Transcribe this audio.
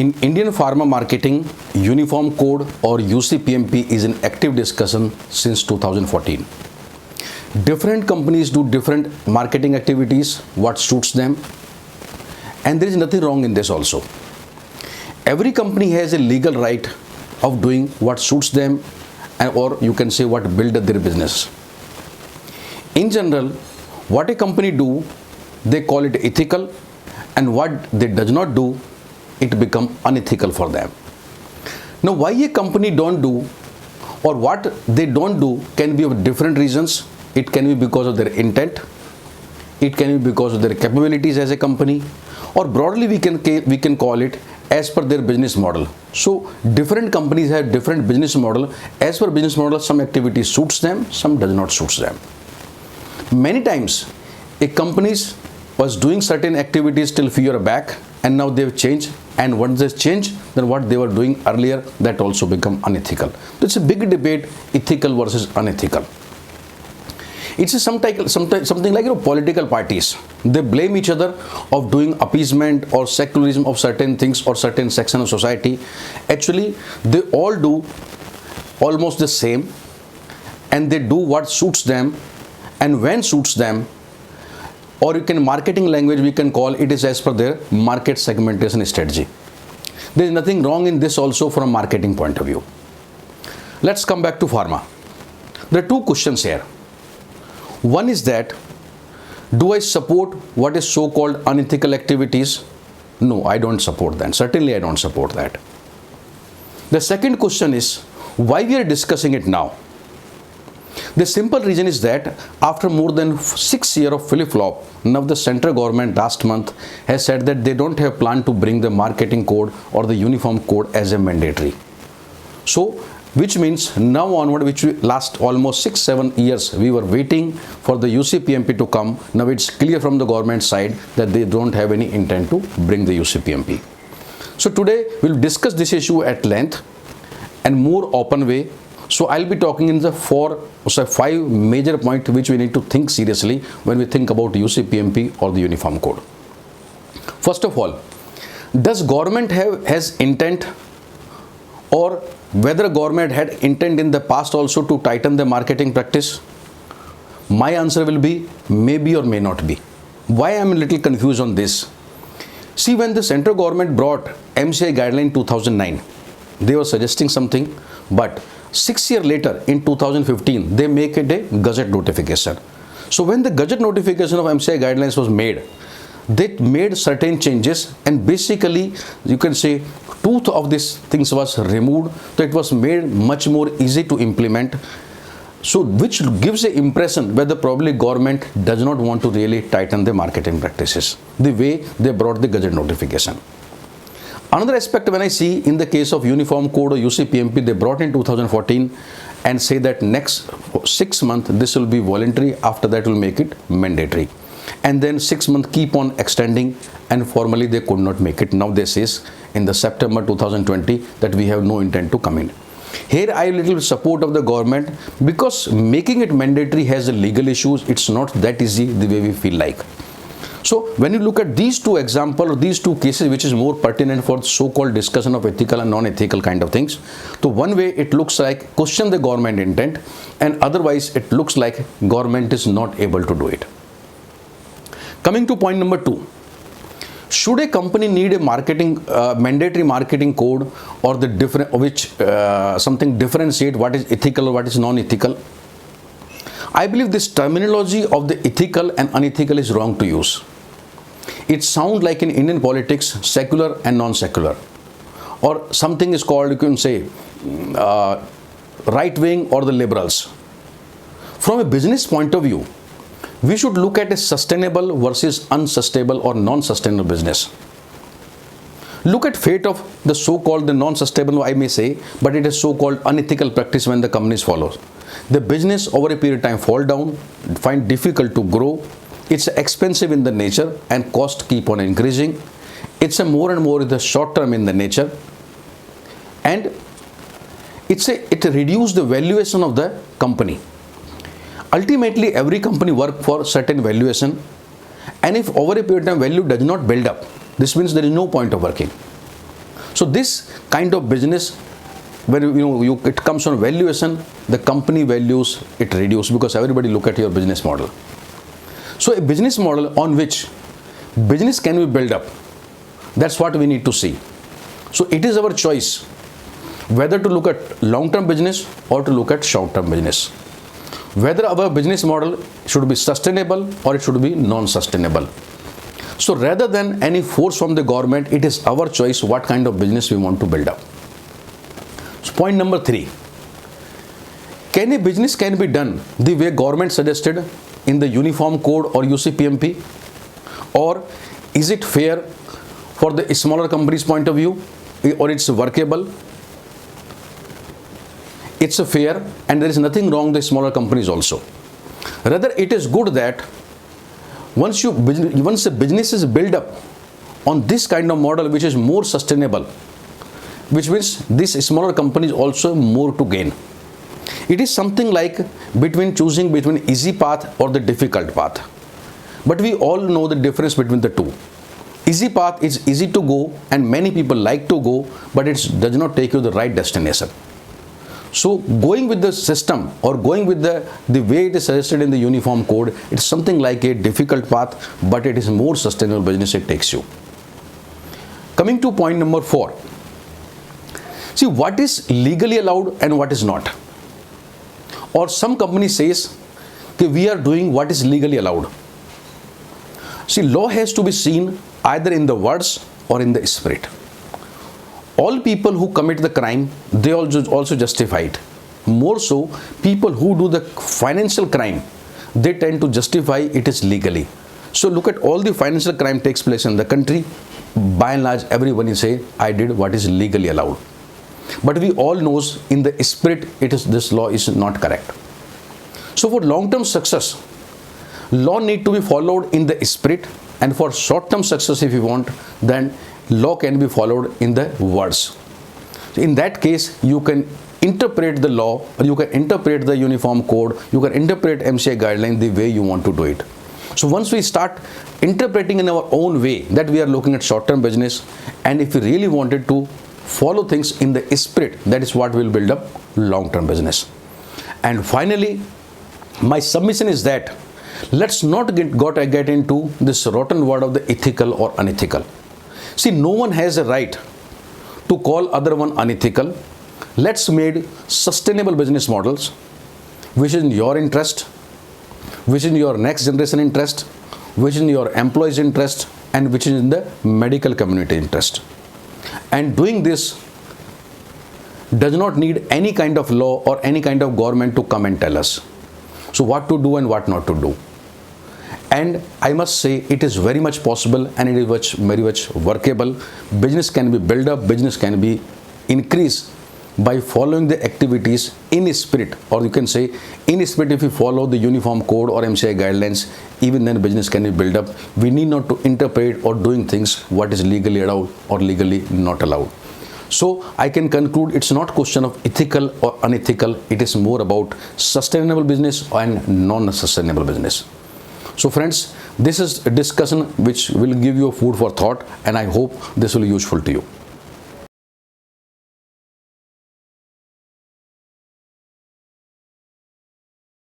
In Indian pharma marketing, Uniform Code or UCPMP is in active discussion since 2014. Different companies do different marketing activities, what suits them, and there is nothing wrong in this also. Every company has a legal right of doing what suits them, or you can say what build their business. In general, what a company do, they call it ethical, and what they does not do, it become unethical for them. Now, why a company don't do or what they don't do can be of different reasons. It can be because of their intent, it can be because of their capabilities as a company, or broadly we can call it as per their business model. So different companies have different business model. As per business model, some activity suits them, some does not suits them. Many times a companies was doing certain activities till few years back, and now they've changed, and once they change, then what they were doing earlier, that also become unethical. It's a big debate, ethical versus unethical. It's something like political parties. They blame each other of doing appeasement or secularism of certain things or certain section of society. Actually, they all do almost the same, and they do what suits them and when suits them, or you can marketing language we can call it is as per their market segmentation strategy. There is nothing wrong in this also from a marketing point of view. Let's come back to pharma. There are two questions here. One is that, do I support what is so-called unethical activities? No, I don't support that. Certainly I don't support that. The second question is, why we are discussing it now? The simple reason is that after more than 6 years of flip-flop, now the central government last month has said that they don't have plan to bring the marketing code or the uniform code as a mandatory. So, which means now onward, which we last almost 6-7 years we were waiting for the UCPMP to come. Now it's clear from the government side that they don't have any intent to bring the UCPMP. So today we'll discuss this issue at length and more open way. So I'll be talking in the 5 major points which we need to think seriously when we think about UCPMP or the uniform code. First of all, does government has intent, or whether government had intent in the past also to tighten the marketing practice? My answer will be maybe or may not be. Why I'm a little confused on this? See, when the central government brought MCI guideline 2009, they were suggesting something, but 6 years later in 2015 they make it a gazette notification. So when the gazette notification of MCI guidelines was made, they made certain changes, and basically you can say tooth of these things was removed, so it was made much more easy to implement. So which gives the impression whether probably government does not want to really tighten the marketing practices the way they brought the gazette notification. Another aspect, when I see in the case of uniform code or UCPMP, they brought in 2014 and say that next 6 months this will be voluntary, after that will make it mandatory, and then 6 months keep on extending, and formally they could not make it. Now they says in the September 2020 that we have no intent to come in. Here I little support of the government, because making it mandatory has a legal issues. It's not that easy the way we feel like. So when you look at these two examples or these two cases which is more pertinent for so-called discussion of ethical and non-ethical kind of things, so one way it looks like question the government intent, and otherwise it looks like government is not able to do it. Coming to point number 2, should a company need a marketing mandatory marketing code, or the different something differentiate what is ethical or what is non-ethical? I believe this terminology of the ethical and unethical is wrong to use. It sounds like in Indian politics secular and non-secular, or something is called, you can say, right wing or the liberals. From a business point of view, we should look at a sustainable versus unsustainable or non-sustainable business. Look at fate of the so-called the non-sustainable, I may say, but it is so-called unethical practice when the companies follow. The business over a period of time fall down, find difficult to grow, it's expensive in the nature, and cost keep on increasing. It's a more and more the short term in the nature, and it reduces the valuation of the company. Ultimately, every company work for certain valuation, and if over a period of time value does not build up, this means there is no point of working. So this kind of business, when it comes on valuation, the company values it reduce because everybody look at your business model. So a business model on which business can be built up, that's what we need to see. So it is our choice whether to look at long-term business or to look at short-term business. Whether our business model should be sustainable or it should be non-sustainable. So rather than any force from the government, it is our choice what kind of business we want to build up. So point number 3. Can a business can be done the way government suggested in the Uniform Code or UCPMP? Or is it fair for the smaller companies' point of view, or it's workable? It's a fair, and there is nothing wrong with the smaller companies also. Rather, it is good that once a business is built up on this kind of model which is more sustainable, which means these smaller companies also have more to gain. It is something like choosing between easy path or the difficult path. But we all know the difference between the two. Easy path is easy to go and many people like to go, but it does not take you to the right destination. So going with the system or going with the way it is suggested in the Uniform Code, it's something like a difficult path, but it is more sustainable business it takes you. Coming to point number 4. See, what is legally allowed and what is not. Or some company says that we are doing what is legally allowed. See, law has to be seen either in the words or in the spirit. All people who commit the crime, they also justify it. More so, people who do the financial crime, they tend to justify it is legally. So look at all the financial crime takes place in the country. By and large, everyone is saying, I did what is legally allowed. But we all knows in the spirit, this law is not correct. So for long-term success, law need to be followed in the spirit, and for short-term success, if you want, then law can be followed in the words. In that case, you can interpret the law, or you can interpret the Uniform Code, you can interpret MCI guideline the way you want to do it. So once we start interpreting in our own way that we are looking at short-term business, and if we really wanted to follow things in the spirit, that is what will build up long-term business. And finally, my submission is that let's not get into this rotten word of the ethical or unethical. See, no one has a right to call other one unethical. Let's make sustainable business models which is in your interest, which is in your next generation interest, which is in your employees' interest, and which is in the medical community interest. And doing this does not need any kind of law or any kind of government to come and tell us. So what to do and what not to do. And I must say it is very much possible and it is very much workable. Business can be built up, business can be increased by following the activities in spirit, or you can say in spirit. If you follow the Uniform Code or MCI guidelines, even then business can be built up. We need not to interpret or doing things what is legally allowed or legally not allowed. So I can conclude it's not question of ethical or unethical. It is more about sustainable business and non-sustainable business. So friends, this is a discussion which will give you food for thought, and I hope this will be useful to you.